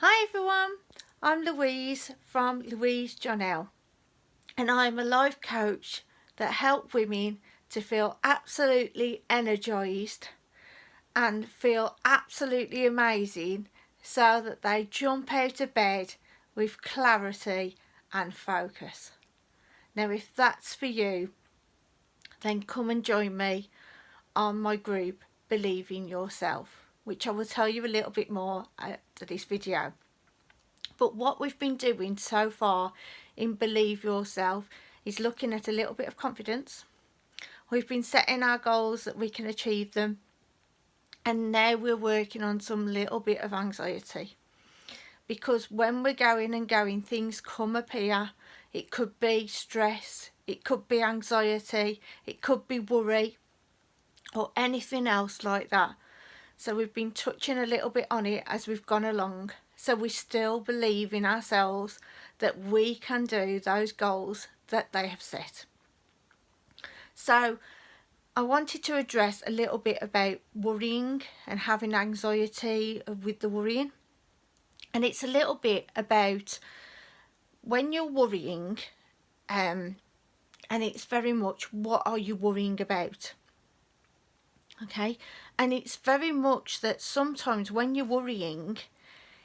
Hi everyone, I'm Louise from Louise Jonelle, and I'm a life coach that helps women to feel absolutely energised and feel absolutely amazing so that they jump out of bed with clarity and focus. Now if that's for you, then come and join me on my group Believe in Yourself, which I will tell you a little bit more after this video. But what we've been doing so far in Believe Yourself is looking at a little bit of confidence. We've been setting our goals that we can achieve them, and now we're working on some little bit of anxiety, because when we're going, things come appear. It could be stress, it could be anxiety, it could be worry, or anything else like that. So we've been touching a little bit on it as we've gone along. So we still believe in ourselves that we can do those goals that they have set. So I wanted to address a little bit about worrying and having anxiety with the worrying. And it's a little bit about when you're worrying, and it's very much what are you worrying about? Okay, and it's very much that sometimes when you're worrying,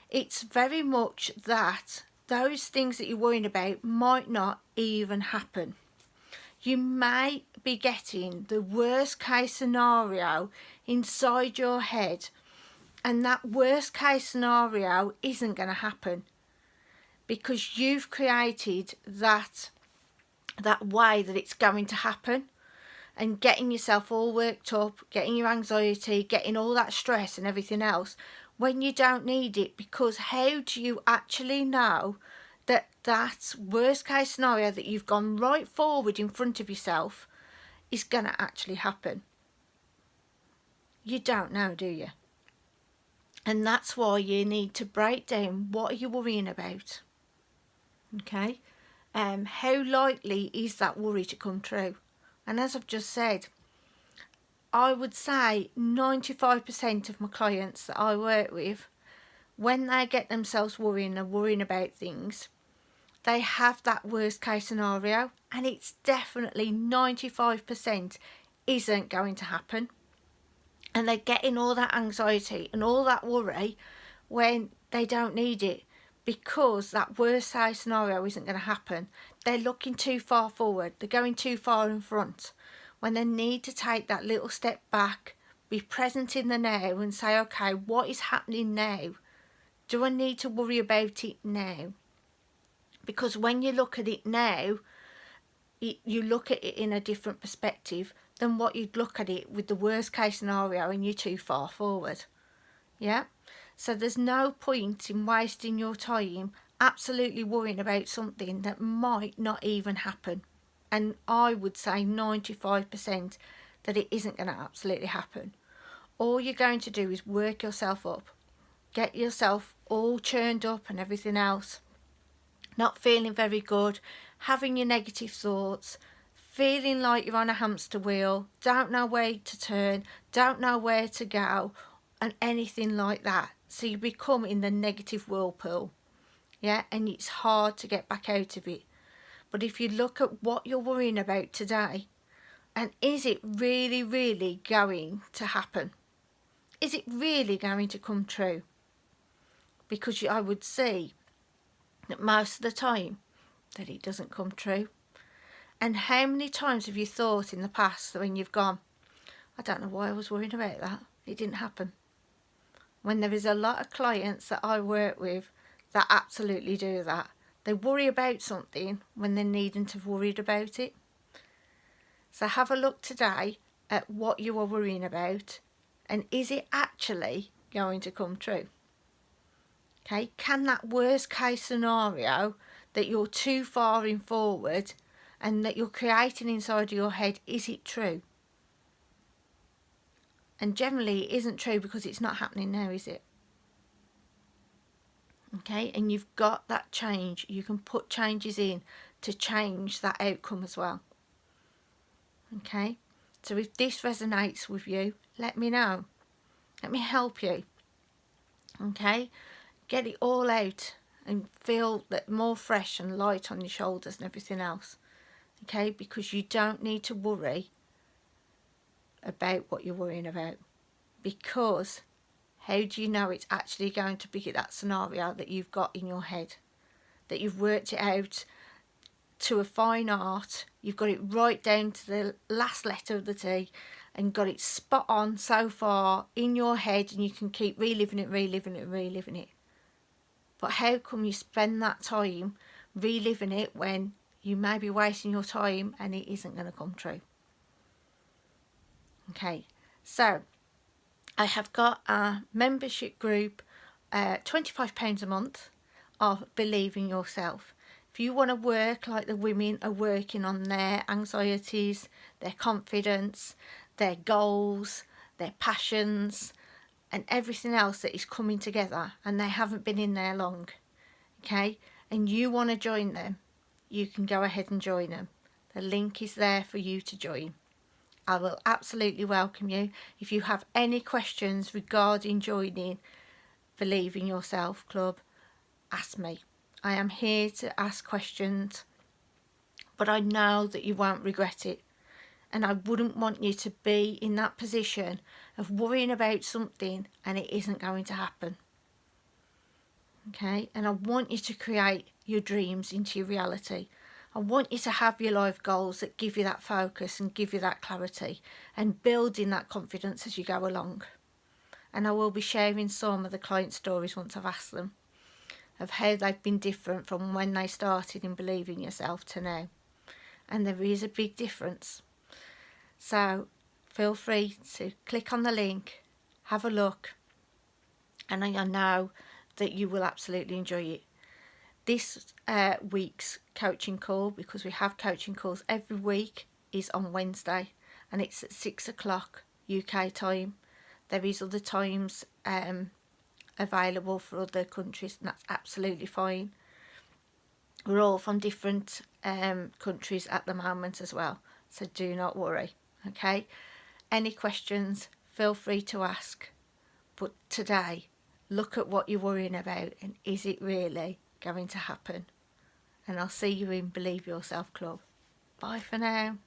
it's very much that those things that you're worrying about might not even happen. You may be getting the worst case scenario inside your head, and that worst case scenario isn't going to happen because you've created that way that it's going to happen, and getting yourself all worked up, getting your anxiety, getting all that stress and everything else when you don't need it. Because how do you actually know that that worst case scenario that you've gone right forward in front of yourself is going to actually happen? You don't know, do you? And that's why you need to break down what are you worrying about. Okay, how likely is that worry to come true? And as I've just said, I would say 95% of my clients that I work with, when they get themselves worrying and worrying about things, they have that worst case scenario, and it's definitely 95% isn't going to happen. And they're getting all that anxiety and all that worry when they don't need it, because that worst case scenario isn't going to happen. They're looking too far forward, they're going too far in front, when they need to take that little step back, be present in the now and say, okay, what is happening now? Do I need to worry about it now? Because when you look at it now, you look at it in a different perspective than what you'd look at it with the worst case scenario and you're too far forward. Yeah? So there's no point in wasting your time absolutely worrying about something that might not even happen. And I would say 95% that it isn't going to absolutely happen. All you're going to do is work yourself up, get yourself all churned up and everything else, not feeling very good, having your negative thoughts, feeling like you're on a hamster wheel, don't know where to turn, don't know where to go, and anything like that. So you become in the negative whirlpool, yeah, and it's hard to get back out of it. But if you look at what you're worrying about today, and is it really, really going to happen? Is it really going to come true? Because I would see that most of the time that it doesn't come true. And how many times have you thought in the past that when you've gone, I don't know why I was worrying about that, it didn't happen? When there is a lot of clients that I work with that absolutely do that. They worry about something when they needn't have worried about it. So have a look today at what you are worrying about, and is it actually going to come true? Okay, can that worst case scenario that you're too far in forward and that you're creating inside your head, is it true? And generally it isn't true because it's not happening now, is it? Okay, and you've got that change. You can put changes in to change that outcome as well. Okay, so if this resonates with you, let me know. Let me help you. Okay, Get it all out and feel that more fresh and light on your shoulders and everything else. Okay, because you don't need to worry about what you're worrying about, because how do you know it's actually going to be that scenario that you've got in your head, that you've worked it out to a fine art, you've got it right down to the last letter of the T and got it spot on so far in your head, and you can keep reliving it. But how come you spend that time reliving it when you may be wasting your time and it isn't going to come true? Okay, so I have got a membership group, £25 a month, of Believe in Yourself. If you want to work like the women are working on their anxieties, their confidence, their goals, their passions, and everything else that is coming together, and they haven't been in there long, okay, and you want to join them, you can go ahead and join them. The link is there for you to join. I will absolutely welcome you. If you have any questions regarding joining Believe in Yourself Club, ask me. I am here to ask questions, but I know that you won't regret it. And I wouldn't want you to be in that position of worrying about something and it isn't going to happen. Okay, and I want you to create your dreams into your reality. I want you to have your life goals that give you that focus and give you that clarity and building that confidence as you go along. And I will be sharing some of the client stories once I've asked them of how they've been different from when they started in Believe in Yourself to now. And there is a big difference. So feel free to click on the link, have a look, and I know that you will absolutely enjoy it. This week's coaching call, because we have coaching calls every week, is on Wednesday, and it's at 6 o'clock UK time. There is other times available for other countries, and that's absolutely fine. We're all from different countries at the moment as well, so do not worry. Okay, any questions, feel free to ask, but today look at what you're worrying about and is it really going to happen? And I'll see you in Believe Yourself Club. Bye for now.